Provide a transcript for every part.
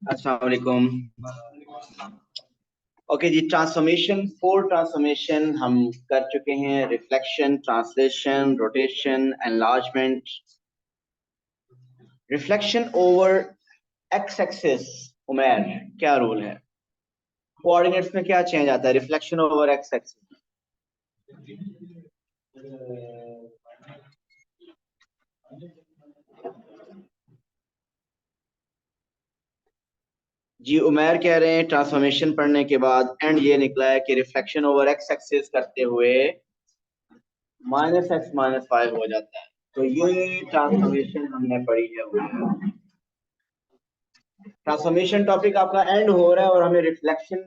अस्सलाम वालेकुम। ओके जी, transformation, four transformation हम कर चुके हैं। Reflection, translation, rotation, enlargement. Reflection over X axis, Umair क्या रूल है? कोऑर्डिनेट्स में क्या चेंज आता है रिफ्लेक्शन ओवर एक्स एक्सिस? जी, उमैर कह रहे हैं ट्रांसफॉर्मेशन पढ़ने के बाद एंड ये निकला है कि रिफ्लेक्शन ओवर एक्स एक्सिस करते हुए -x-5 हो जाता है। तो ये ट्रांसफॉर्मेशन हमने पढ़ी है। ट्रांसफॉर्मेशन टॉपिक आपका एंड हो रहा है और हमें रिफ्लेक्शन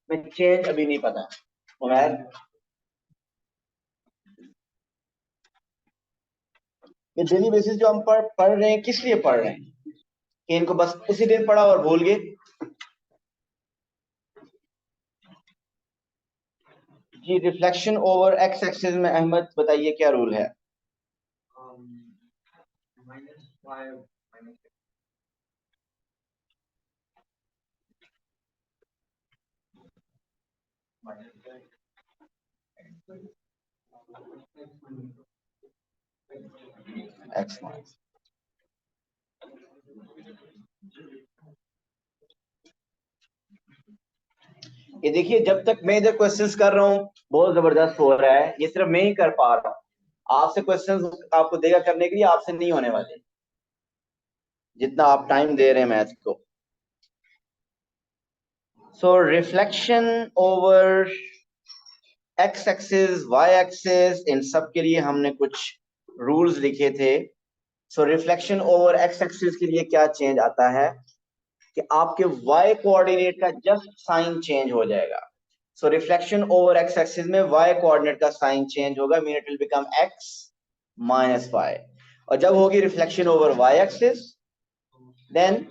में चेंज अभी नहीं पता। उमैर, ये डेली बेसिस जो हम पढ़ रहे हैं, किस लिए पढ़ रहे हैं? कि इनको बस उसी दिन पढ़ा और भूल गए? जी, रिफ्लेक्शन ओवर एक्स एक्सिस में अहमद बताइए क्या रूल है? एक्स माइनस, ये देखिए, जब तक मैं इधर क्वेश्चंस कर रहा हूँ बहुत जबरदस्त हो रहा है। ये सिर्फ मैं ही कर पा रहा हूँ। आपसे क्वेश्चंस आपको देगा करने के लिए, आपसे नहीं होने वाले जितना आप टाइम दे रहे हैं मैथ को। So reflection over X axis, Y axis, इन सब के लिए हमने कुछ रूल्स लिखे थे। So reflection over X axis के लिए क्या चेंज आता है कि आपके वाई कोऑर्डिनेट का जस्ट साइन चेंज हो जाएगा। So reflection over X axis में वाई कोऑर्डिनेट का साइन चेंज होगा, mean it will become X minus Y. और जब होगी reflection over Y axis, then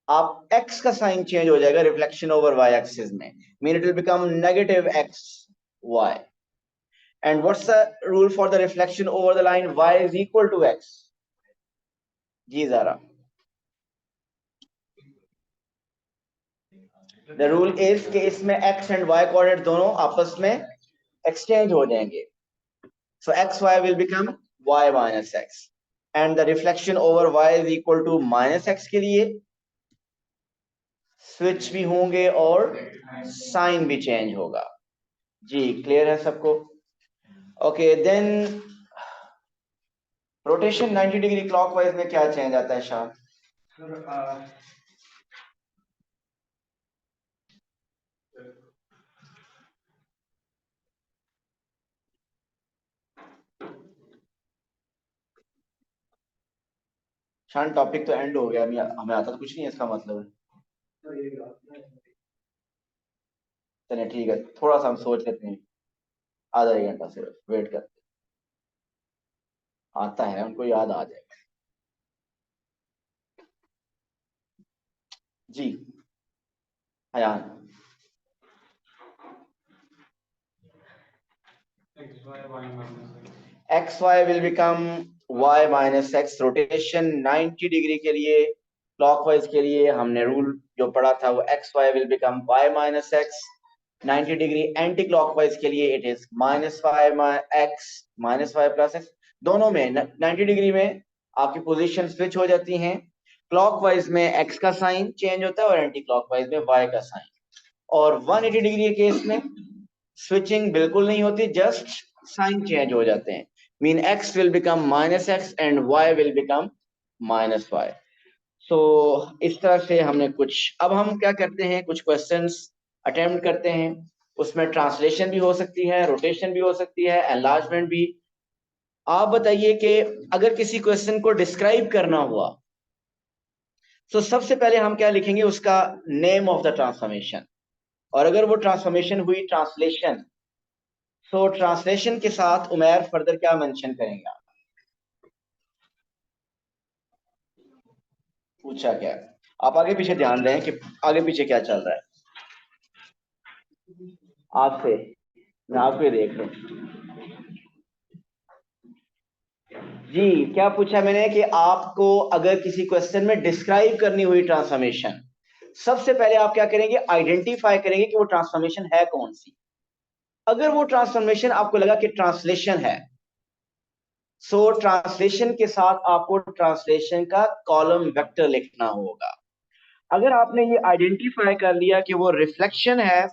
आप x का साइन चेंज हो जाएगा रिफ्लेक्शन ओवर y एक्सिस में, mean it will become negative x y। And what's the rule for the reflection over the line y is equal to x? जी जरा, the rule is कि इसमें x and y coordinate दोनों आपस में exchange हो जाएंगे। So X Y will become y minus x, and the reflection over y is equal to minus x के लिए स्विच भी होंगे और साइन भी चेंज होगा। जी, क्लियर है सबको? Okay, then rotation 90 degree clockwise में क्या चेंज आता है शाह? शान, टॉपिक तो एंड हो गया, हमें आता तो कुछ नहीं है, इसका मतलब है। चलिए ठीक है, थोड़ा सा हम सोच लेते हैं, आधा एक घंटा सिर्फ वेट करते हैं। आता है, उनको याद आ जाएगा। जी हयान, X Y will become y minus X. Rotation 90 degree के लिए, क्लॉकवाइज के लिए हमने रूल जो पढ़ा था वो x Y will become y minus x. 90 degree anticlockwise के लिए it is minus y x minus y plus x. दोनों में 90 डिग्री में आपकी पोजीशन स्विच हो जाती हैं। क्लॉकवाइज में x का साइन चेंज होता है और एंटी क्लॉकवाइज में y का साइन। और 180 डिग्री के केस में स्विचिंग बिल्कुल नहीं होती, जस्ट साइन चेंज हो जाते हैं, mean x will become minus X and y will become minus Y. So इस तरह से हमने कुछ, अब हम क्या करते हैं, कुछ क्वेश्चंस अटेम्प्ट करते हैं। उसमें ट्रांसलेशन भी हो सकती है, रोटेशन भी हो सकती है, एनलार्जमेंट भी। आप बताइए कि अगर किसी क्वेश्चन को डिस्क्राइब करना हुआ तो सबसे पहले हम क्या लिखेंगे? उसका नेम ऑफ द ट्रांसफॉर्मेशन। और अगर वो ट्रांसफॉर्मेशन हुई ट्रांसलेशन, तो ट्रांसलेशन के साथ उमैर फर्दर क्या मेंशन करेंगे? पूछा क्या? आप आगे पीछे ध्यान दें कि आगे पीछे क्या चल रहा है आपसे, मैं आपको ही देख रहा हूँ। जी क्या पूछा मैंने कि आपको अगर किसी क्वेश्चन में डिस्क्राइब करनी हुई ट्रांसफॉर्मेशन, सबसे पहले आप क्या करेंगे, आइडेंटिफाई करेंगे कि वो ट्रांसफॉर्मेशन है कौन सी। अगर वो ट्रांसफॉर्मेशन आपको लगा कि ट्रांसलेशन है, सो ट्रांसलेशन के साथ आपको ट्रांसलेशन का कॉलम वेक्टर लिखना होगा। अगर आपने ये आइडेंटिफाई कर लिया कि वो रिफ्लेक्शन है,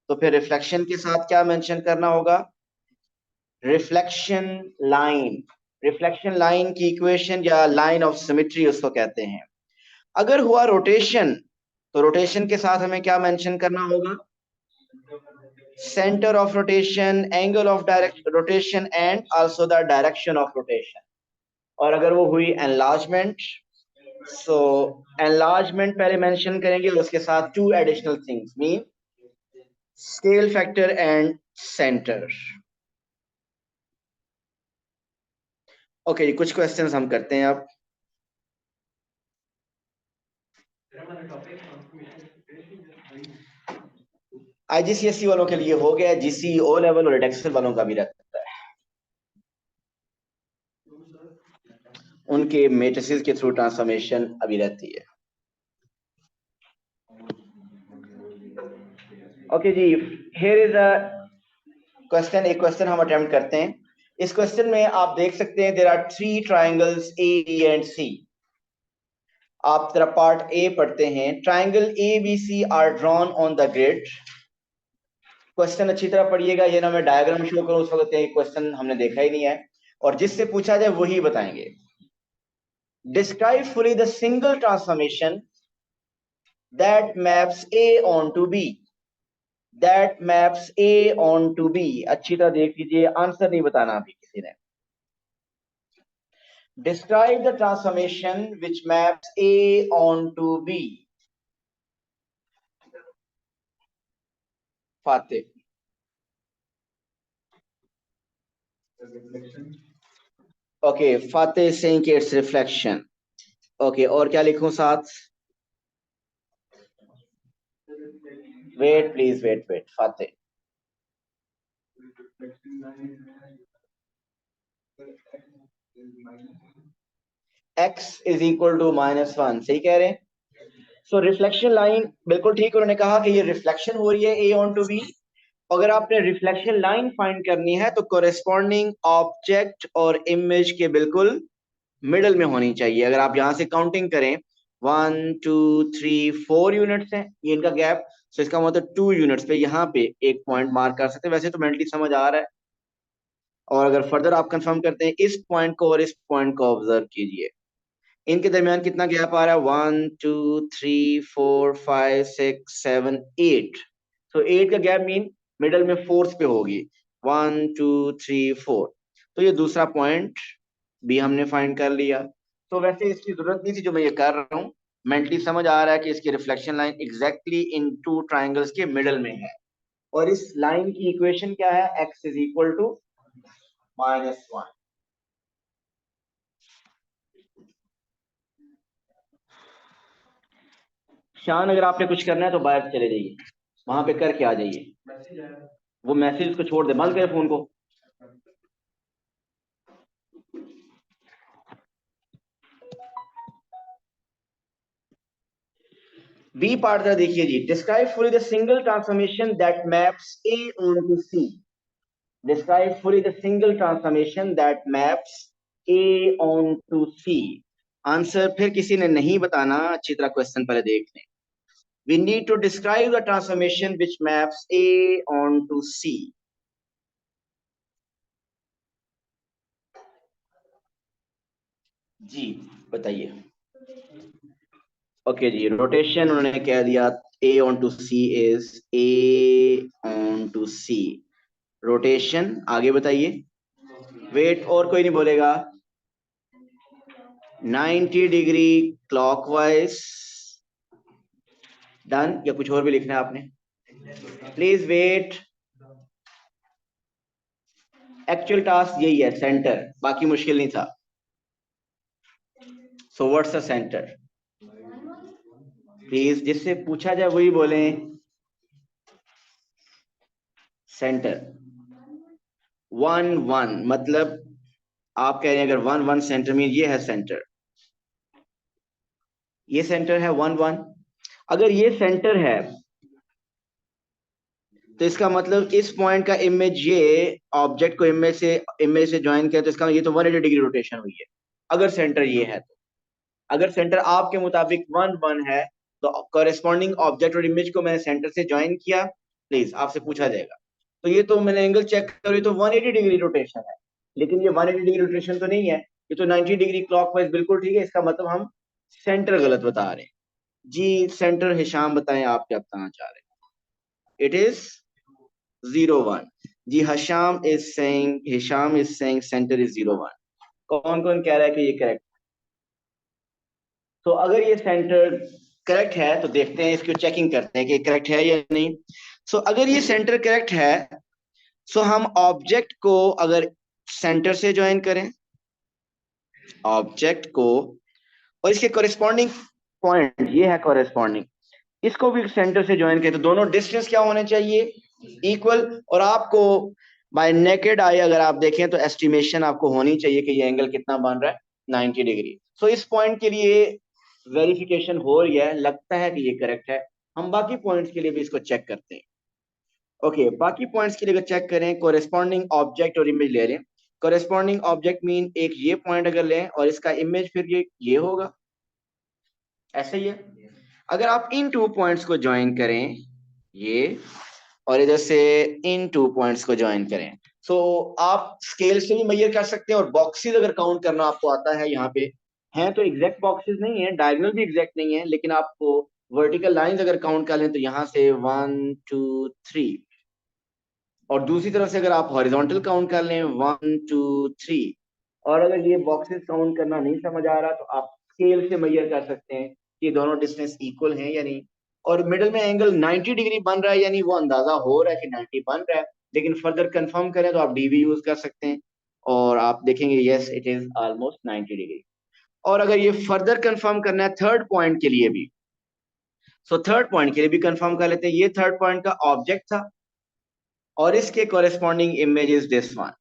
तो फिर रिफ्लेक्शन के साथ क्या मेंशन करना होगा, रिफ्लेक्शन लाइन। रिफ्लेक्शन लाइन की इक्वेशन या लाइन ऑफ सिमेट्री उसको कहते हैं। अगर हुआ रोटेशन, तो रोटेशन के साथ हमें क्या मेंशन करना होगा, centre of rotation, angle of direct rotation and also the direction of rotation. और अगर वो हुई एनलार्जमेंट, सो एनलार्जमेंट पहले मेंशन करेंगे, उसके साथ two additional things mean scale factor and centre. Okay जी, कुछ क्वेश्चंस हम करते हैं अब। आईजीसीएसई वालों के लिए हो गया, जीसी ओ लेवल और एडेक्सल वालों का भी रहता है, उनके मैट्रिसेस के थ्रू ट्रांसफॉर्मेशन अभी रहती है। ओके जी, हियर इज अ क्वेश्चन। एक क्वेश्चन हम अटेम्प्ट करते हैं। इस क्वेश्चन में आप देख सकते हैं there are three triangles A B and C. आप जरा पार्ट ए पढ़ते हैं। Triangle A B C are drawn on the grid. Question अच्छी तरह पढ़िएगा, ये ना मैं डायग्राम शो करूं उस वक्त क्वेश्चन हमने देखा ही नहीं है, और जिससे पूछा जाए वही बताएंगे। Describe fully the single transformation that maps A on to B. That maps A on to B, अच्छी तरह देख लीजिए, आंसर नहीं बताना अभी किसी ने। Describe the transformation which maps A on to B. Fatih. Okay, Fatih saying it's reflection. Okay, और क्या लिखूं साथ? Wait please, wait wait Fatih. x is equal to -1, सही कह रहे हैं। सो रिफ्लेक्शन लाइन बिल्कुल ठीक, उन्होंने कहा कि ये रिफ्लेक्शन हो रही है ए ऑन टू बी। अगर आपने रिफ्लेक्शन लाइन फाइंड करनी है तो कोरेस्पॉन्डिंग ऑब्जेक्ट और इमेज के बिल्कुल मिडल में होनी चाहिए। अगर आप यहां से काउंटिंग करें, 1 2 3 4 यूनिट्स हैं ये इनका गैप, तो इसका मतलब 2 यूनिट्स पे यहाँ पे एक पॉइंट मार्क कर सकते हैं। वैसे तो मेंटली समझ आ रहा है, और अगर फर्दर आप कंफर्म करते हैं, इस पॉइंट को और इस पॉइंट को ऑब्जर्व कीजिए, इनके दरमियान कितना गैप आ रहा है, 1 2 3 4 5 6 7 8। तो 8 का गैप मीन मिडल में फोर्थ पे होगी, 1 2 3 4। तो ये दूसरा पॉइंट भी हमने फाइंड कर लिया। तो वैसे इसकी जरूरत नहीं थी जो मैं ये कर रहा हूँ, मेंटली समझ आ रहा है कि इसकी रिफ्लेक्शन लाइन एग्जैक्टली इन टू ट्राइंगल्स के मिडल में है। और इस लाइन की इक्वेशन क्या है, x इज इक्वल टू -1। शान, अगर आपने कुछ करना है तो बाहर चले जाइए, वहां पे करके आ जाइए। वो मैसेज को छोड़ दे, बंद करे फोन को। बी पार्ट जरा देखिए जी। Describe fully the single transformation that maps A on to C. Describe fully the single transformation that maps A on to C. Answer फिर किसी ने नहीं बताना, अच्छी तरह क्वेश्चन पहले देख लें। We need to describe the transformation which maps A onto C. जी बताइए। ओके जी, रोटेशन उन्होंने कह दिया A onto C is A onto C। Rotation आगे बताइए। वेट, और कोई नहीं बोलेगा। 90 डिग्री क्लॉकवाइज। डन, या कुछ और भी लिखना है आपने? Please wait. एक्चुअल टास्क यही है, सेंटर, बाकी मुश्किल नहीं था। So what's the centre? Please जिससे पूछा जाए वही बोले। सेंटर 1 1 मतलब आप कह रहे हैं अगर 1 1 सेंटर मीन ये है सेंटर, ये सेंटर है 1 1। अगर ये सेंटर है तो इसका मतलब इस पॉइंट का इमेज, ये ऑब्जेक्ट को इमेज से ज्वाइन किया तो इसका ये तो 180 डिग्री रोटेशन हुई है अगर सेंटर ये है तो। अगर सेंटर आपके मुताबिक 1 1 है तो कॉरेस्पॉन्डिंग ऑब्जेक्ट और इमेज को मैंने सेंटर से ज्वाइन किया, प्लीज आपसे पूछा जाएगा। तो ये तो मैंने एंगल चेक करी तो 180 डिग्री रोटेशन है, लेकिन ये 180 डिग्री रोटेशन तो नहीं है, ये तो 90 डिग्री क्लॉकवाइज बिल्कुल ठीक है। इसका मतलब हम सेंटर गलत बता रहे हैं। जी सेंटर हिशाम बताएं आप क्या बताना चाह रहे हैं। It is 0 1। जी Hisham is saying center is 0 1। कौन कौन कह रहा है कि ये करेक्ट? तो अगर ये सेंटर करेक्ट है तो देखते हैं, इसको चेकिंग करते हैं कि करेक्ट है या नहीं। सो अगर ये सेंटर करेक्ट है, सो हम ऑब्जेक्ट को अगर सेंटर से ज्वाइन करें, ऑब्जेक्ट को और इसके कॉरेस्पॉन्डिंग पॉइंट ये है कॉरेस्पॉन्डिंग, इसको भी सेंटर से ज्वाइन करें तो दोनों डिस्टेंस क्या होने चाहिए? इक्वल। और आपको बाय नेकेड आई अगर आप देखें तो एस्टिमेशन आपको होनी चाहिए कि ये एंगल कितना बन रहा है, 90 डिग्री। सो इस पॉइंट के लिए वेरिफिकेशन हो रही है, लगता है कि ये करेक्ट है। हम बाकी पॉइंट्स के लिए भी इसको चेक करते हैं। ओके बाकी पॉइंट्स के लिए अगर चेक करें, कोरेस्पॉन्डिंग ऑब्जेक्ट और इमेज ले रहे हैं। कोरेस्पॉन्डिंग ऑब्जेक्ट मीन एक ये पॉइंट अगर लें और इसका इमेज फिर ये होगा, ऐसे ही है। अगर आप इन टू पॉइंट्स को ज्वाइन करें, ये और इधर से इन टू पॉइंट्स को ज्वाइन करें, सो आप स्केल से भी मेजर कर सकते हैं। और बॉक्सेस अगर काउंट करना आपको आता है, यहाँ पे हैं तो एग्जैक्ट बॉक्सेस नहीं है, डायगोनल भी एग्जैक्ट नहीं है, लेकिन आपको वर्टिकल लाइंस अगर काउंट कर लें तो यहाँ से 1 2 3, और दूसरी तरफ से अगर आप हॉरिजॉन्टल काउंट कर लें 1 2 3, और अगर ये बॉक्सेस काउंट करना नहीं समझ आ रहा तो आप स्केल से मेजर कर सकते हैं कि दोनों डिस्टेंस इक्वल हैं या नहीं। और मिडल में एंगल 90 डिग्री बन रहा है, यानी वो अंदाजा हो रहा है कि 90 बन रहा है। लेकिन फर्दर कंफर्म करें तो आप डीवी यूज कर सकते हैं और आप देखेंगे yes it is almost 90 degree. और अगर ये फर्दर कंफर्म करना है थर्ड पॉइंट के लिए भी, सो थर्ड पॉइंट के लिए भी कंफर्म कर लेते हैं। ये थर्ड पॉइंट का ऑब्जेक्ट था और इसके corresponding image is this one.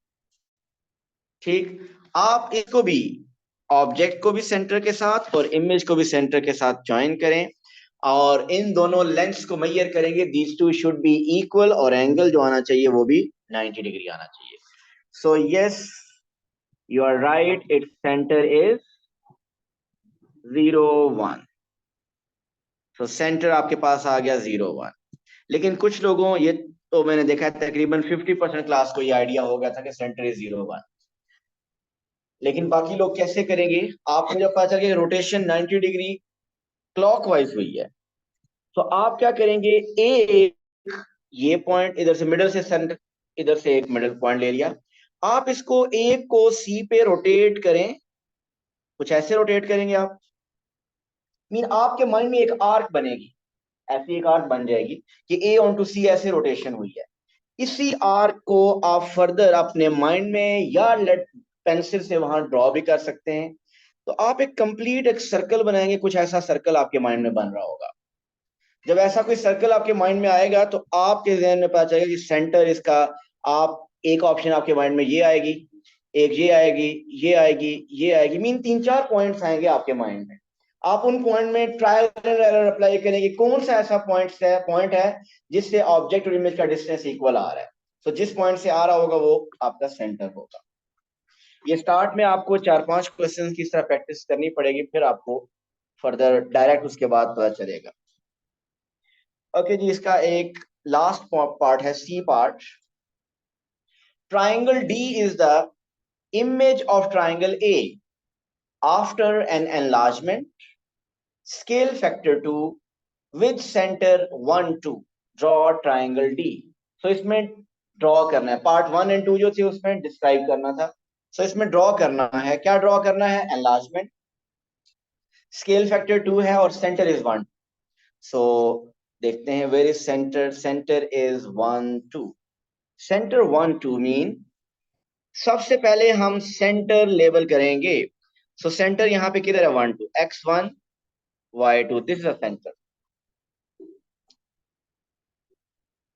ठीक, आप इसको भी, ऑब्जेक्ट को भी सेंटर के साथ और इमेज को भी सेंटर के साथ ज्वाइन करें और इन दोनों लेंथ्स को मेजर करेंगे। These two should be equal और एंगल जो आना चाहिए वो भी 90 डिग्री आना चाहिए। So yes you are right, it's center is 0 1। So center आपके पास आ गया 0 1। लेकिन कुछ लोगों, ये तो मैंने देखा है तकरीबन 50% क्लास को ये आइडिया हो गया था कि सेंटर इज 0 1। लेकिन बाकी लोग कैसे करेंगे? आपको जब पता चल गया रोटेशन 90 डिग्री क्लॉकवाइज हुई है तो आप क्या करेंगे? ये पॉइंट इधर से मिडल से सेंटर, इधर से एक मिडल पॉइंट ले लिया, आप इसको ए को सी पे रोटेट करें। कुछ ऐसे रोटेट करेंगे आप, मीन आपके माइंड में एक आर्क बनेगी, ऐसी एक आर्क बन जाएगी कि ए ऑन टू सी ऐसे रोटेशन हुई है। इसी आर्क को आप फर्दर अपने माइंड में या लेट पेंसिल से वहां ड्रॉ भी कर सकते हैं। तो आप एक कंप्लीट एक सर्कल बनाएंगे, कुछ ऐसा सर्कल आपके माइंड में बन रहा होगा। जब ऐसा कोई सर्कल आपके माइंड में आएगा तो आपके जहन में पता चलेगा कि सेंटर इसका, आप एक ऑप्शन आपके माइंड में ये आएगी, एक ये आएगी, ये आएगी, ये आएगी, मीन 3 4 पॉइंट्स आएंगे आपके माइंड में। आप उन पॉइंट में ट्रायल एंड एरर अप्लाई करेंगे, कौन सा ऐसा पॉइंट है जिससे ऑब्जेक्ट और इमेज का डिस्टेंस इक्वल आ रहा है। तो जिस पॉइंट से आ रहा होगा वो आपका सेंटर होगा। ये स्टार्ट में आपको 4 5 क्वेश्चन की तरह प्रैक्टिस करनी पड़ेगी, फिर आपको फर्दर डायरेक्ट उसके बाद पता चलेगा। ओके जी, इसका एक लास्ट पार्ट है, C part. Triangle D is the image of triangle A after an enlargement, scale factor 2 with center 1 2, draw triangle D। so इसमें ड्रॉ करना है, पार्ट 1 और 2 जो थे उसमें डिस्क्राइब करना था। so इसमें ड्रॉ करना है, क्या ड्रॉ करना है? एनलार्जमेंट, स्केल फैक्टर 2 है और सेंटर इज 1। सो देखते हैं where is center. Center is 1 2। Center 1 2 mean सबसे पहले हम सेंटर लेबल करेंगे। सो सेंटर यहाँ पे किधर है? 1 2, x1 y2, this is a centre.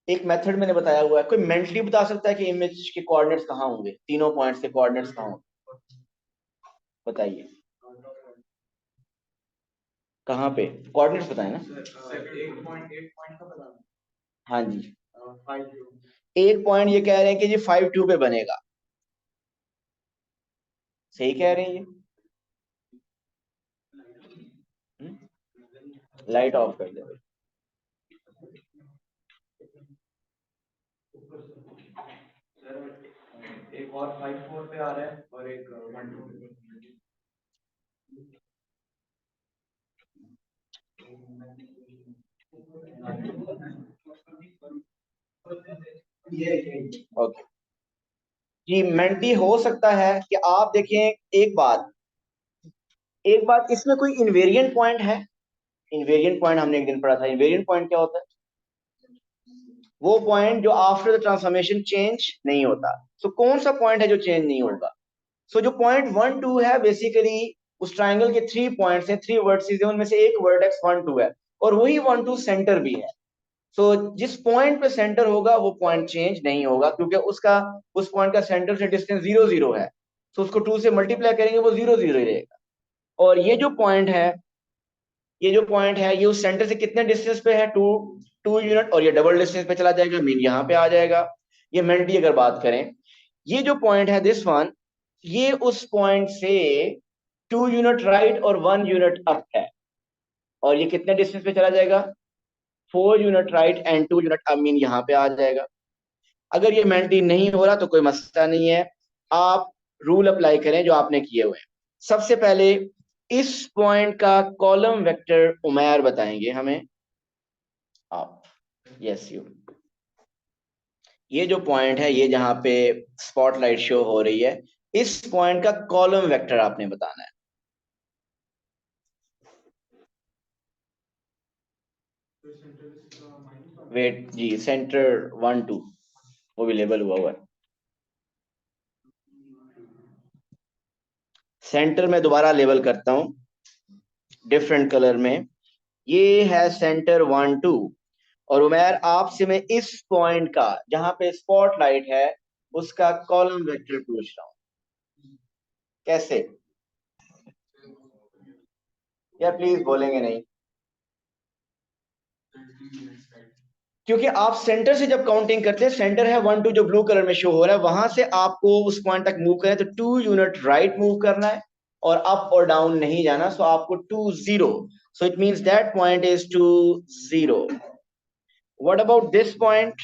एक मेथड मैंने बताया हुआ है, कोई मेंटली बता सकता है कि इमेज के कोऑर्डिनेट्स कहाँ होंगे, तीनों पॉइंट्स के कोऑर्डिनेट्स कहाँ होंगे? बताइए कहाँ पे कोऑर्डिनेट्स बताए ना। हाँ जी, एक पॉइंट ये कह रहे हैं कि जी 5-2 पे बनेगा, सही कह रहे हैं ये। लाइट ऑफ कर दे भाई। एक और 5-4 पे आ रहा है और एक 1-2 पे। ओके जी, मेंटी हो सकता है कि आप देखें एक बात इसमें कोई इनवेरिएंट पॉइंट है। इनवेरिएंट पॉइंट हमने एक दिन पढ़ा था। इनवेरिएंट पॉइंट क्या होता है? वो पॉइंट जो आफ्टर द ट्रांसफॉर्मेशन चेंज नहीं होता। सो कौन सा पॉइंट है जो चेंज नहीं होगा? सो जो पॉइंट 1-2 है, बेसिकली उस ट्राइंगल के 3 पॉइंट्स हैं, 3 वर्टिसेस हैं, उनमें से एक वर्टेक्स 1-2 है और वही 1-2 सेंटर भी है। सो जिस पॉइंट पे सेंटर होगा वो पॉइंट चेंज नहीं होगा, क्योंकि उसका उस पॉइंट का सेंटर से डिस्टेंस 0-0 है। सो उसको 2 से मल्टीप्लाई करेंगे, वो 0-0 ही रहेगा। और ये जो पॉइंट है ये उस सेंटर से कितने डिस्टेंस पे है? 2 यूनिट। और ये डबल डिस्टेंस पे चला जाएगा, मीन यहाँ पे आ जाएगा। ये मेंटी अगर बात करें, ये जो पॉइंट है दिस वन, ये उस पॉइंट से 2 यूनिट राइट और 1 यूनिट अप है। और ये कितने डिस्टेंस पे चला जाएगा? 4 unit right and 2 unit up, mean यहाँ पे आ जाएगा। अगर ये मेंटी नहीं हो रहा तो कोई मसला नहीं है, आप रूल अप्लाई करें जो आपने किए हुए हैं। सबसे पहले इस पॉइंट का कॉलम वेक्टर उमैर बताएंगे हमें। आप, यस यू। ये जो पॉइंट है, ये जहां पे स्पॉटलाइट शो हो रही है, इस पॉइंट का कॉलम वेक्टर आपने बताना है। वेट जी, सेंटर 1-2 वो भी लेबल हुआ है। सेंटर में दोबारा लेबल करता हूं डिफरेंट कलर में। ये है सेंटर 1-2। और उमैर आपसे मैं इस पॉइंट का, जहां पे स्पॉटलाइट है, उसका कॉलम वेक्टर पूछ रहा हूं। कैसे? या प्लीज बोलेंगे नहीं? क्योंकि आप सेंटर से जब काउंटिंग करते हैं, सेंटर है 1-2 जो ब्लू कलर में शो हो रहा है, वहां से आपको उस पॉइंट तक मूव करें तो 2 यूनिट राइट मूव करना है और अप और डाउन नहीं जाना। सो आपको 2-0, so it means that point is 2-0। What about this point?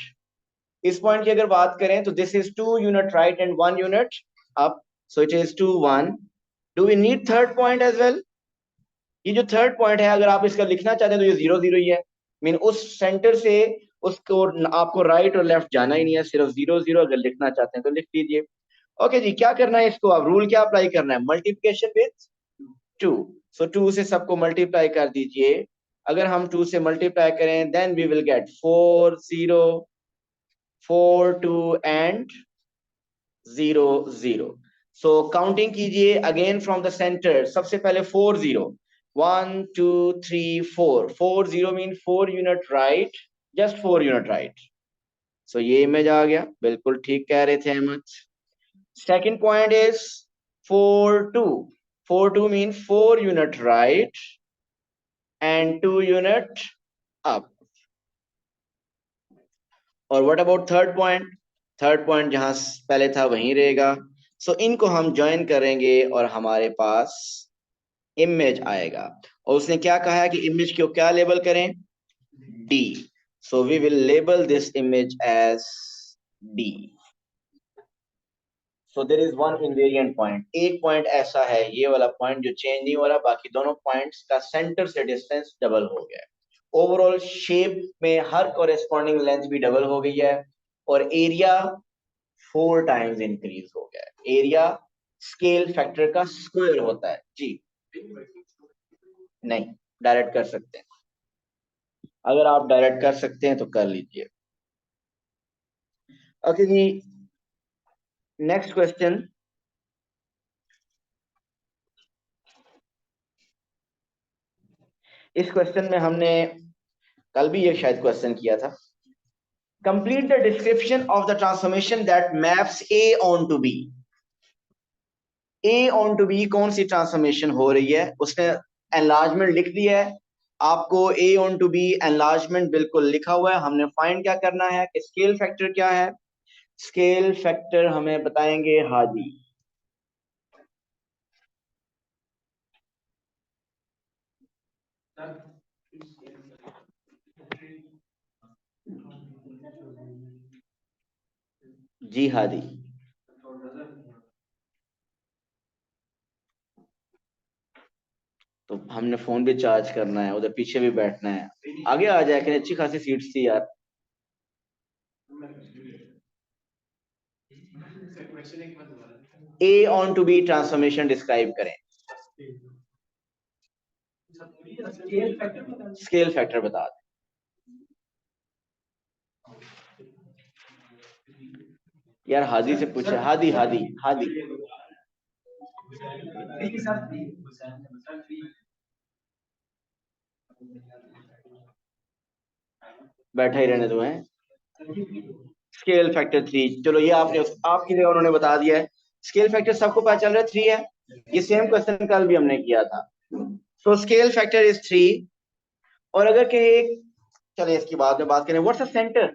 इस पॉइंट की अगर बात करें तो this is 2 unit right and 1 unit up, so it is 2-1। Do we need third point as well? ये जो थर्ड पॉइंट है, अगर आप इसका लिखना चाहते हैं तो ये 0-0 ही है। मीन उस सेंटर से उसको आपको राइट और लेफ्ट जाना ही नहीं है, सिर्फ 0-0। अगर लिखना चाहते हैं तो लिख लीजिए। ओके जी, क्या करना है इसको? अब रूल क्या अप्लाई करना है? Multiplication with 2। सो 2 से सबको मल्टीप्लाई कर दीजिए। अगर हम 2 से मल्टीप्लाई करें then we will get 4-0, 4-2 and 0-0। So counting कीजिए अगेन फ्रॉम द सेंटर। सबसे पहले 4-0, 1-2-3-4। 4-0 mean 4 unit right, just 4 unit right. So ये इमेज आ गया, बिल्कुल ठीक कह रहे थे Ahmad. Second point is 4-2। 4-2 mean 4 unit right and 2 unit up. और what about third point? Third point जहां पहले था वहीं रहेगा। सो इनको हम ज्वाइन करेंगे और हमारे पास इमेज आएगा। और उसने क्या कहा है कि इमेज को क्या लेबल करें? D. So we will label this image as D. So there is one invariant point. एक पॉइंट ऐसा है, ये वाला पॉइंट जो चेंज नहीं हो रहा, बाकी दोनों पॉइंट्स का सेंटर से डिस्टेंस डबल हो गया है। ओवरऑल शेप में हर कॉरेस्पॉन्डिंग लेंथ भी डबल हो गई है और एरिया 4 टाइम्स इंक्रीज हो गया है। एरिया स्केल फैक्टर का स्क्वायर होता है जी। नहीं, डायरेक्ट कर सकते हैं। अगर आप डायरेक्ट कर सकते हैं तो कर लीजिए। ओके जी, नेक्स्ट क्वेश्चन। इस क्वेश्चन में हमने कल भी ये शायद क्वेश्चन किया था। Complete the description of the transformation that maps A on to B. A on to B कौन सी ट्रांसफॉर्मेशन हो रही है, उसने एनलार्जमेंट लिख दिया है आपको। ए ऑन टू बी एनलार्जमेंट बिल्कुल लिखा हुआ है। हमने फाइंड क्या करना है कि स्केल फैक्टर क्या है। स्केल फैक्टर हमें बताएंगे हादी। जी हादी। तो हमने फोन भी चार्ज करना है, उधर पीछे भी बैठना है। आगे आ जाए कि अच्छी खासी सीट्स थी यार। A on to B transformation describe करें। स्केल फैक्टर बता दें। यार हादी से पूछे। हादी हादी हादी बैठा ही रहने दो हैं। स्केल फैक्टर 3, चलो ये आपने आपकी जगह उन्होंने बता दिया है। स्केल फैक्टर सबको पता चल रहा है 3 है। ये सेम क्वेश्चन कल भी हमने किया था। सो स्केल फैक्टर इज 3। और अगर कहे, चलिए इसकी बाद में बात करें। व्हाट्स द सेंटर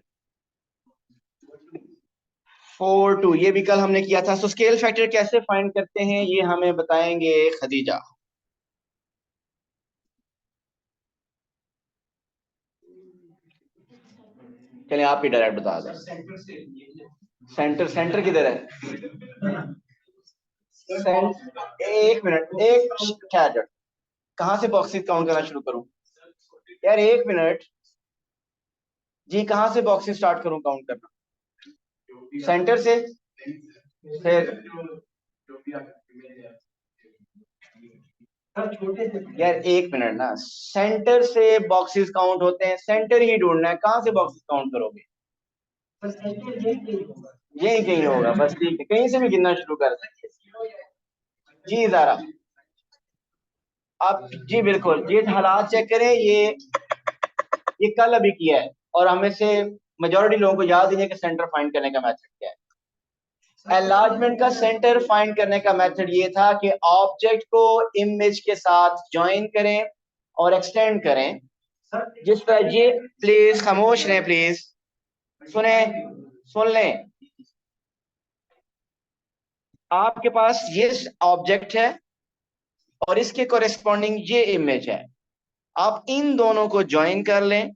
4 2, ये भी कल हमने किया था। सो स्केल फैक्टर कैसे फाइंड करते हैं ये हमें बताएंगे खदीजा। चलिए आप ही डायरेक्ट बता दें। सेंटर सेंटर किधर है? एक मिनट, एक क्या, कहाँ से बॉक्सेस काउंट करना शुरू करूं? यार एक मिनट जी, कहाँ से बॉक्सेस स्टार्ट करूं काउंट करना? सेंटर से? फिर यार एक मिनट ना, सेंटर से बॉक्सेस काउंट होते हैं, सेंटर ही ढूंढना है, कहाँ से बॉक्सेस काउंट करोगे? यही कहीं होगा, बस ठीक है, कहीं से भी गिनना शुरू कर दें। जी ज़ारा, आप जी बिल्कुल, ये हालात चेक करें। ये कल अभी किया है और हमें से मेजोरिटी लोगों को याद ही नहीं है कि सेंटर फाइंड करने का मेथड क्या है। एनलार्जमेंट का सेंटर फाइंड करने का मेथड ये था कि ऑब्जेक्ट को इमेज के साथ ज्वाइन करें और एक्सटेंड करें। जिस तरह ये, प्लीज खामोश रहें, प्लीज सुने, सुन लें। आपके पास ये ऑब्जेक्ट है और इसके कोरेस्पॉन्डिंग ये इमेज है। आप इन दोनों को ज्वाइन कर लें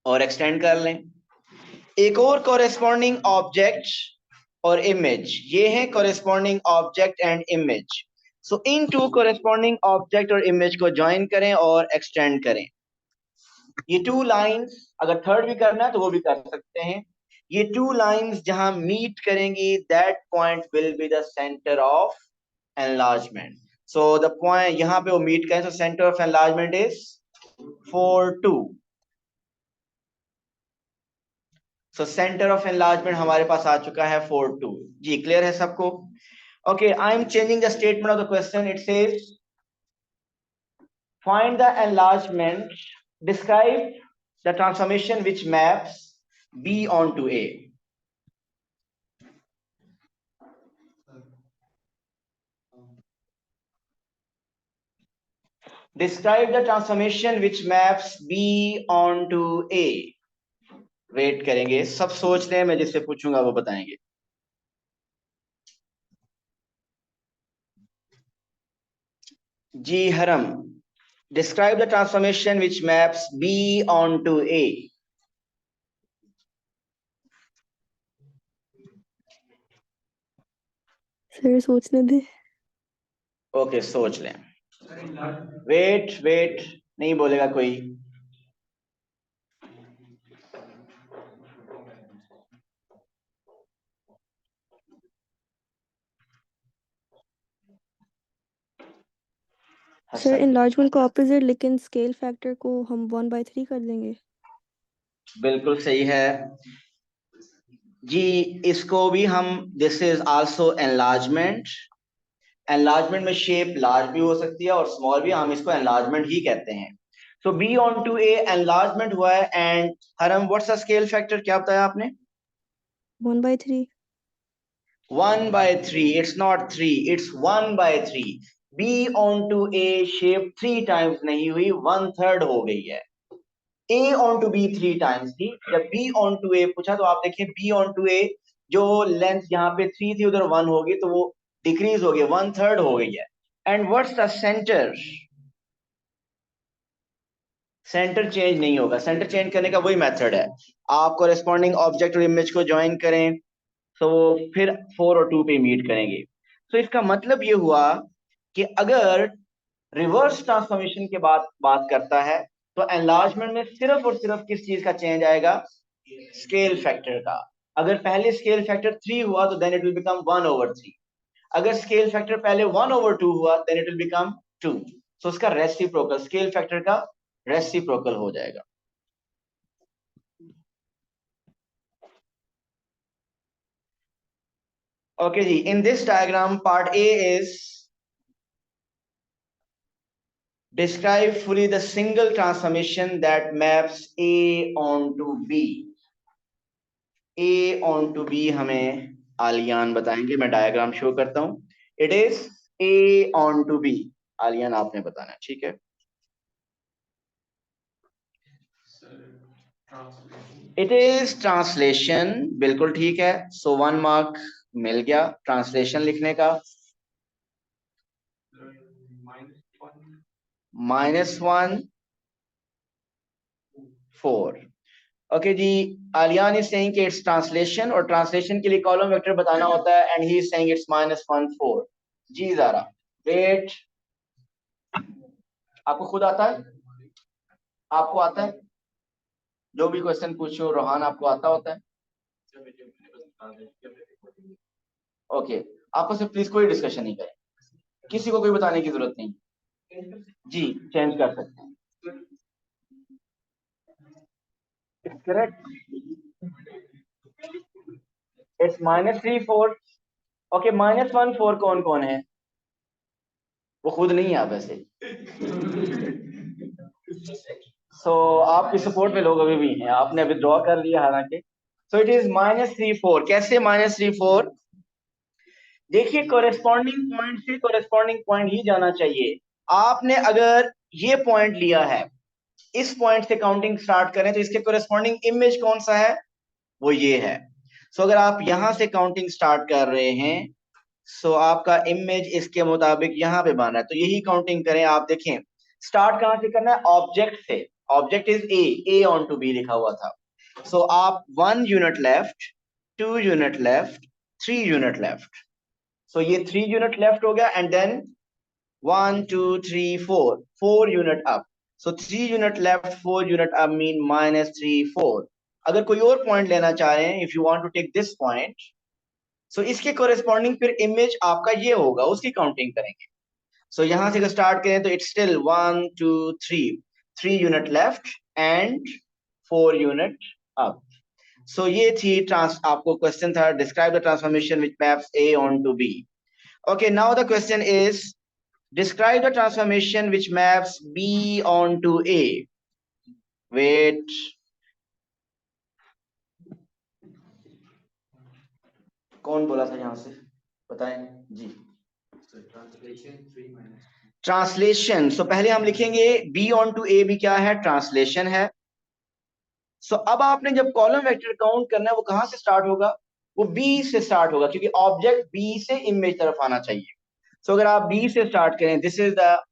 और एक्सटेंड कर लें। एक और कोरेस्पॉन्डिंग ऑब्जेक्ट और इमेज, ये है corresponding object and image. So इन टू कोरेस्पॉन्डिंग ऑब्जेक्ट और इमेज को ज्वाइन करें और एक्सटेंड करें। ये 2 लाइंस, अगर थर्ड भी करना है तो वो भी कर सकते हैं। ये 2 लाइंस जहां मीट करेंगी, that point will be the centre of enlargement. So the point यहां पे वो मीट करें, तो centre of enlargement is 4 2। So centre of enlargement हमारे पास आ चुका है 4 2। जी क्लियर है सबको? Okay, I am changing the statement of the question. It says find the enlargement, describe the transformation which maps B onto A. Describe the transformation which maps B onto A. Wait करेंगे, सब सोच रहे हैं, मैं जिससे पूछूंगा वो बताएंगे। जी हरम, describe the transformation which maps B onto A. Sir सोचने दे। ओके सोच लें। वेट वेट, नहीं बोलेगा कोई। सर एनलार्जमेंट का ऑपोजिट, लेकिन स्केल फैक्टर को हम 1/3 कर देंगे। बिल्कुल सही है जी। इसको भी हम, this is also enlargement. Enlargement में शेप लार्ज भी हो सकती है और स्मॉल भी, हम इसको एनलार्जमेंट ही कहते हैं। So B onto A enlargement हुआ है। एंड हरम, व्हाट्स द स्केल फैक्टर, क्या बताया आपने? 1/3। 1/3, it's not 3, it's 1/3. B onto A shape 3 times नहीं हुई, 1/3 हो गई है। A onto B 3 टाइम्स थी, जब B onto A पूछा तो आप देखिए B onto A जो लेंथ यहाँ पे 3 थी उधर 1 होगी, तो वो डिक्रीज हो गई, 1/3 हो गई है। And what's the centre? Centre change नहीं होगा, सेंटर चेंज करने का वही मेथड है, आप कोरेस्पॉन्डिंग ऑब्जेक्ट और इमेज को ज्वाइन करें, तो फिर 4 और 2 पे मीट करेंगे। तो इसका मतलब ये हुआ कि अगर रिवर्स ट्रांसफॉर्मेशन के बात करता है तो एनलार्जमेंट में सिर्फ और सिर्फ किस चीज का चेंज आएगा? स्केल फैक्टर का। अगर पहले स्केल फैक्टर 3 हुआ तो देन इट विल बिकम 1/3। अगर स्केल फैक्टर पहले 1/2 हुआ then it will become 2। So उसका रेसिप्रोकल, स्केल फैक्टर का रेसिप्रोकल हो जाएगा। ओके जी, in this diagram part A is describe fully the single transformation that maps A onto B. A onto B हमें आलियान बताएंगे, मैं डायग्राम शो करता हूं। It is A onto B, Aliyan आपने बताना है, ठीक है। इट इज ट्रांसलेशन, बिल्कुल ठीक है। सो 1 मार्क मिल गया ट्रांसलेशन लिखने का। -1 4। ओके जी, आलियान इज सेइंग कि इट्स ट्रांसलेशन, और ट्रांसलेशन के लिए कॉलम वेक्टर बताना होता है, and he is saying it's -1 4। जी ज़ारा वेट, आपको खुद आता है? आपको आता है? जो भी क्वेश्चन पूछो रोहान, आपको आता होता है? ओके, आपस में प्लीज कोई डिस्कशन नहीं करें, किसी को कोई बताने की जरूरत नहीं। जी, चेंज कर सकते हैं। Correct, it's -3 4। ओके, -1 4 कौन कौन है? वो खुद नहीं है आप वैसे। सो आपकी सपोर्ट में लोग अभी भी हैं, आपने अभी ड्रॉ कर लिया हालांकि। सो इट इज -3 4। कैसे -3 4? देखिए, कोरेस्पॉन्डिंग पॉइंट से कोरेस्पॉन्डिंग पॉइंट ही जाना चाहिए। आपने अगर ये पॉइंट लिया है, इस पॉइंट से काउंटिंग स्टार्ट करें तो इसके कोरेस्पॉन्डिंग इमेज कौन सा है? वो ये है। सो अगर आप यहां से काउंटिंग स्टार्ट कर रहे हैं, सो आपका इमेज इसके मुताबिक यहां पे बन रहा है, तो यही काउंटिंग करें। आप देखें, स्टार्ट कहां से करना है? ऑब्जेक्ट से। Object is A on to B लिखा हुआ था। सो आप 1 unit left, 2 unit left, 3 unit left. So ये 3 यूनिट लेफ्ट हो गया, and then 1 2 3 4, 4 unit up. So 3 unit left, 4 unit up mean -3 4। अगर कोई और पॉइंट लेना चाहें, if you want to take this point, so इसके कोरेस्पॉन्डिंग फिर इमेज आपका ये होगा, उसकी काउंटिंग करेंगे। सो यहां से अगर स्टार्ट करें तो it's still 1 2 3, 3 unit left and 4 unit up. So ये थी आपको क्वेश्चन था, describe the transformation which maps A onto B. Okay, now the question is describe the transformation which maps B onto A. Wait, कौन बोला था यहां से? बताएं जी। ट्रांसलेशन, सो पहले हम लिखेंगे B onto A भी क्या है? ट्रांसलेशन है। सो अब आपने जब कॉलम वेक्टर काउंट करना है, वो कहां से स्टार्ट होगा? वो B से स्टार्ट होगा, क्योंकि ऑब्जेक्ट B से इमेज तरफ आना चाहिए। सो अगर आप B से स्टार्ट करें, this is the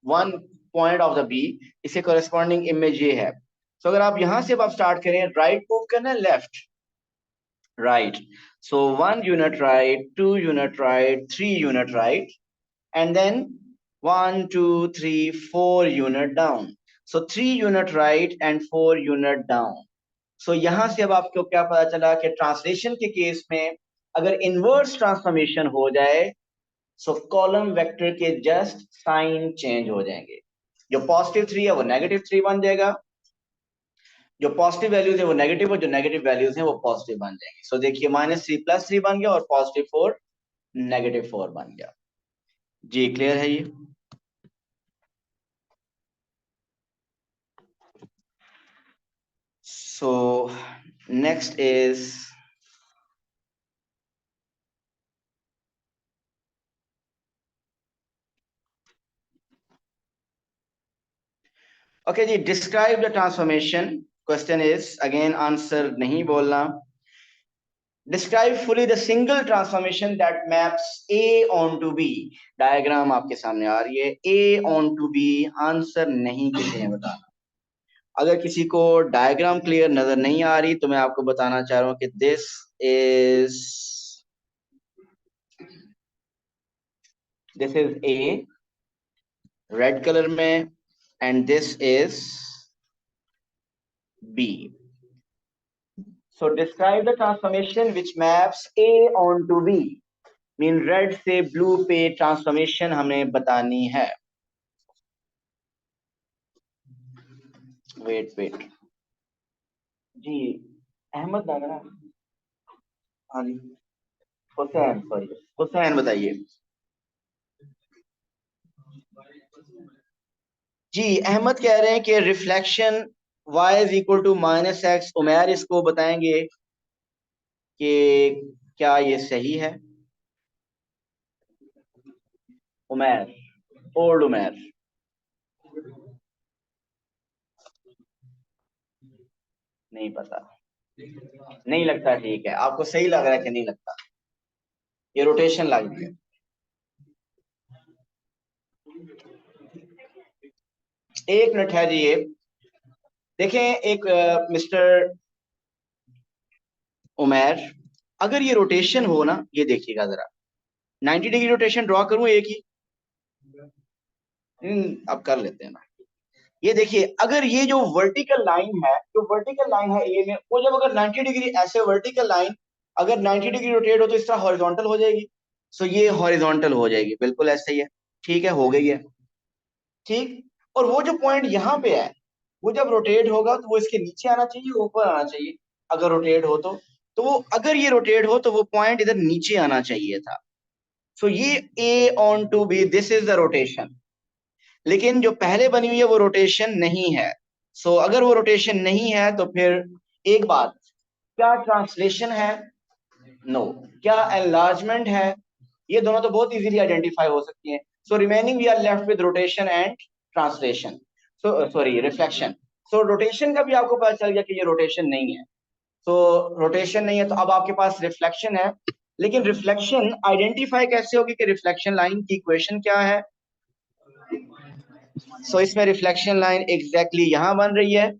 one point of the B, इसके कोरेस्पॉन्डिंग इमेज ये है। सो अगर आप यहां से अब आप स्टार्ट करें, राइट मूव करना है, left right. So 1 unit right, 2 unit right, 3 unit right, and then 1 2 3 4 unit down. So 3 unit right and 4 unit down. So यहां से अब आपको क्या पता चला कि ट्रांसलेशन के केस में अगर इनवर्स ट्रांसफॉर्मेशन हो जाए, सो कॉलम वेक्टर के जस्ट साइन चेंज हो जाएंगे। जो +3 है वो -3 बन जाएगा, जो पॉजिटिव वैल्यूज है वो नेगेटिव, और जो नेगेटिव वैल्यूज है वो पॉजिटिव बन जाएंगे। सो देखिए, -3 +3 बन गया, और +4 -4 बन गया। जी क्लियर है ये? So next is ओके जी, describe the transformation. Question is again, answer नहीं बोलना। Describe fully the single transformation that maps A on to B. Diagram आपके सामने आ रही है, A on to B, answer नहीं किसी ने बताना। अगर किसी को डायग्राम क्लियर नजर नहीं आ रही तो मैं आपको बताना चाह रहा हूं कि this is A red colour में and this is B. So describe the transformation which maps A onto B. मीन रेड से ब्लू पे ट्रांसफॉर्मेशन हमें बतानी है। वेट जी, अहमद नागरा, हाँ जी, हुसैन, सॉरी हुसैन, बताइए जी। अहमद कह रहे हैं कि reflection y is equal to minus x. Umair इसको बताएंगे कि क्या ये सही है। उमैर, ओल्ड उमैर, नहीं पता, नहीं लगता ठीक है। आपको सही लग रहा है कि नहीं लगता? ये रोटेशन लग रही है। एक मिनट है जी, ये देखें एक मिस्टर उमैर, अगर ये रोटेशन हो ना, ये देखिएगा जरा, 90 डिग्री रोटेशन ड्रॉ करूं एक ही, अब कर लेते हैं ना। ये देखिए, अगर ये जो वर्टिकल लाइन है, जो वर्टिकल लाइन है ए में, वो जब अगर 90 डिग्री ऐसे वर्टिकल लाइन अगर 90 डिग्री रोटेट हो तो इस तरह हॉरिजॉन्टल हो जाएगी। सो ये हॉरिजॉन्टल हो जाएगी, बिल्कुल ऐसा ही है। ठीक है, हो गई है, ठीक। और वो जो पॉइंट यहाँ पे है, वो जब रोटेट होगा तो वो इसके नीचे आना चाहिए, ऊपर आना चाहिए। अगर रोटेट हो तो वो, अगर ये रोटेट हो तो वो पॉइंट इधर नीचे आना चाहिए था। सो ये A on to B, this is the rotation. लेकिन जो पहले बनी हुई है वो रोटेशन नहीं है। सो अगर वो रोटेशन नहीं है तो फिर एक बात, क्या ट्रांसलेशन है? नो। क्या एनलार्जमेंट है? ये दोनों तो बहुत इजीली आइडेंटिफाई हो सकती हैं। So remaining we are left with rotation and translation, so sorry reflection. So rotation का भी आपको पता चल गया कि ये रोटेशन नहीं है। तो रोटेशन नहीं है तो अब आपके पास रिफ्लेक्शन है। लेकिन रिफ्लेक्शन आइडेंटिफाई कैसे होगी कि रिफ्लेक्शन लाइन की इक्वेशन क्या है? इसमें रिफ्लेक्शन लाइन एग्जैक्टली यहां बन रही है,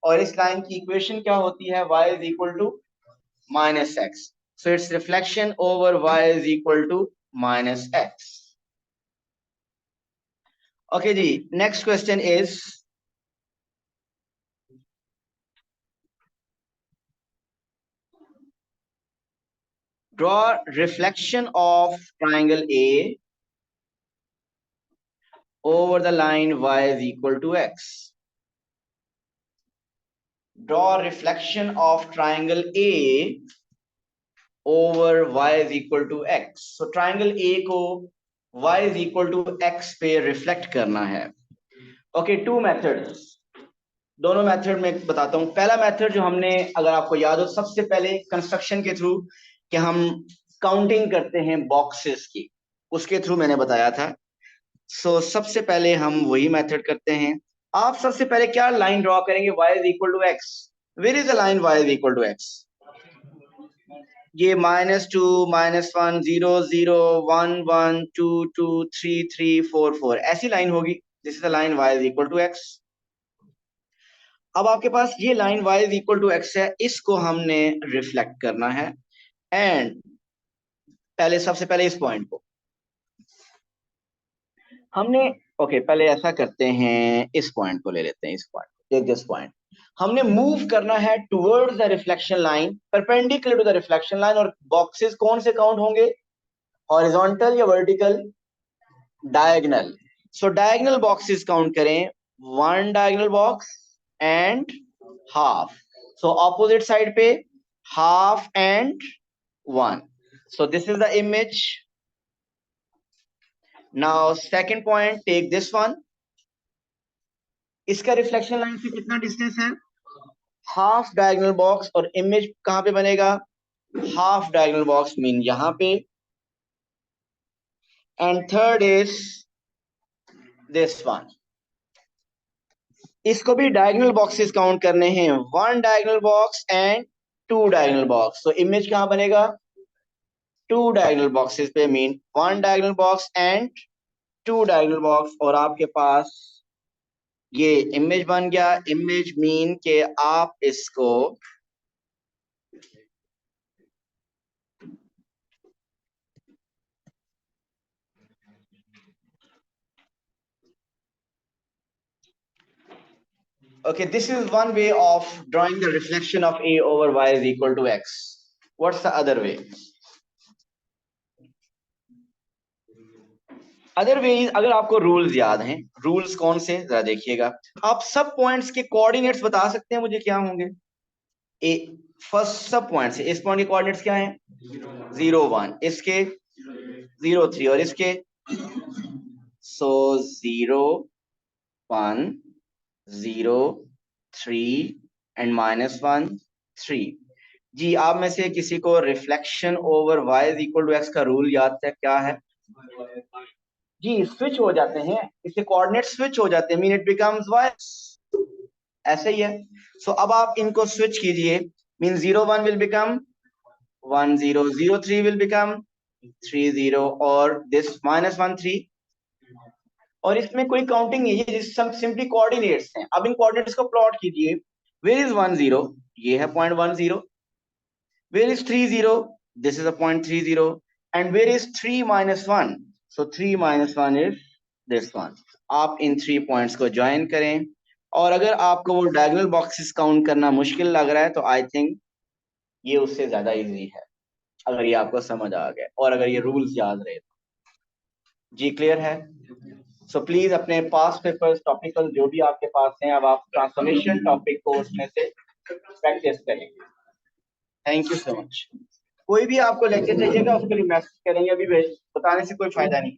और इस लाइन की इक्वेशन क्या होती है? y is equal to minus x. So it's reflection over y is equal to minus x. Okay जी, next question is, draw reflection of triangle A over the line y is equal to x. Draw reflection of triangle A over y is equal to x. So triangle A को y is equal to x पे reflect करना है। Okay, two methods, दोनों method में बताता हूं। पहला method जो हमने, अगर आपको याद हो, सबसे पहले कंस्ट्रक्शन के थ्रू, कि हम काउंटिंग करते हैं बॉक्सेस की, उसके थ्रू मैंने बताया था। सबसे पहले हम वही मेथड करते हैं। आप सबसे पहले क्या लाइन ड्रॉ करेंगे? y is equal to x. Where is the line y is equal to x? ये -2, -1, 0, 0, 1, 1, 2, 2, 3, 3, 4, 4, ऐसी लाइन होगी। This is the line y is equal to x. अब आपके पास ये line y is equal to x है, इसको हमने रिफ्लेक्ट करना है। एंड सबसे पहले इस पॉइंट को हमने, ओके पहले ऐसा करते हैं, इस पॉइंट को ले लेते हैं, इस पॉइंट, टेक दिस पॉइंट। हमने मूव करना है towards the reflection line, perpendicular to the reflection line. और बॉक्सेस कौन से काउंट होंगे? हॉरिजॉन्टल या vertical? Diagonal. Diagonal boxes count करें, 1 diagonal box and half. Opposite side पे half and 1। This is the image. Now second point, take this one. इसका reflection line से कितना डिस्टेंस है? Half diagonal box. और image कहां पे बनेगा? हाफ डायगोनल बॉक्स मीन यहां पे। And third is this one. इसको भी डायगोनल बॉक्सेस काउंट करने हैं, 1 diagonal box and 2 diagonal box. तो इमेज कहां बनेगा? 2 डायगोनल बॉक्सेस पे mean 1 diagonal box and 2 diagonal box, और आपके पास ये इमेज बन गया। इमेज मीन के आप इसको okay, this is one way of drawing the reflection of A over Y is equal to X. What's the other way? Other way, अगर आपको रूल्स याद हैं, रूल्स कौन से जरा देखिएगा। आप सब पॉइंट्स के कोऑर्डिनेट्स बता सकते हैं मुझे क्या होंगे? ए फर्स्ट सब पॉइंट्स, इस पॉइंट के कोऑर्डिनेट्स क्या हैं? 0 1, इसके 0 3, और इसके सो 0 1 0 3 एंड -1 3। जी, आप में से किसी को reflection over y is equal to x का रूल याद है? क्या है जी? स्विच हो जाते हैं, इसके कोऑर्डिनेट स्विच हो जाते हैं, मीन इट बिकम्स y, ऐसे ही है। सो अब आप इनको स्विच कीजिए, mean 0 1 will become 1 0, 0 3 will become 3 0, और दिस -1 3, और इसमें कोई काउंटिंग नहीं है, सिंपली कोऑर्डिनेट्स हैं। अब इन कोऑर्डिनेट्स को प्लॉट कीजिए। Where is 1 0? ये है point 1 0। Where is 3 0? This is a point 3 0। And where is 3 -1? So 3 -1 is this one. आप इन 3 पॉइंट्स को ज्वाइन करें, और अगर आपको वो डायगोनल बॉक्सेस काउंट करना मुश्किल लग रहा है तो आई थिंक ये उससे ज्यादा इजी है, अगर ये आपको समझ आ गया और अगर ये रूल्स याद रहे तो। जी क्लियर है? सो प्लीज अपने पास पेपर्स टॉपिकल जो भी आपके पास हैं, अब आप ट्रांसफॉर्मेशन टॉपिक को उसमें से प्रैक्टिस करेंगे। Thank you so much. कोई भी आपको लेक्चर चाहिएगा उसके लिए मैसेज करेंगे, अभी बताने से कोई फायदा नहीं।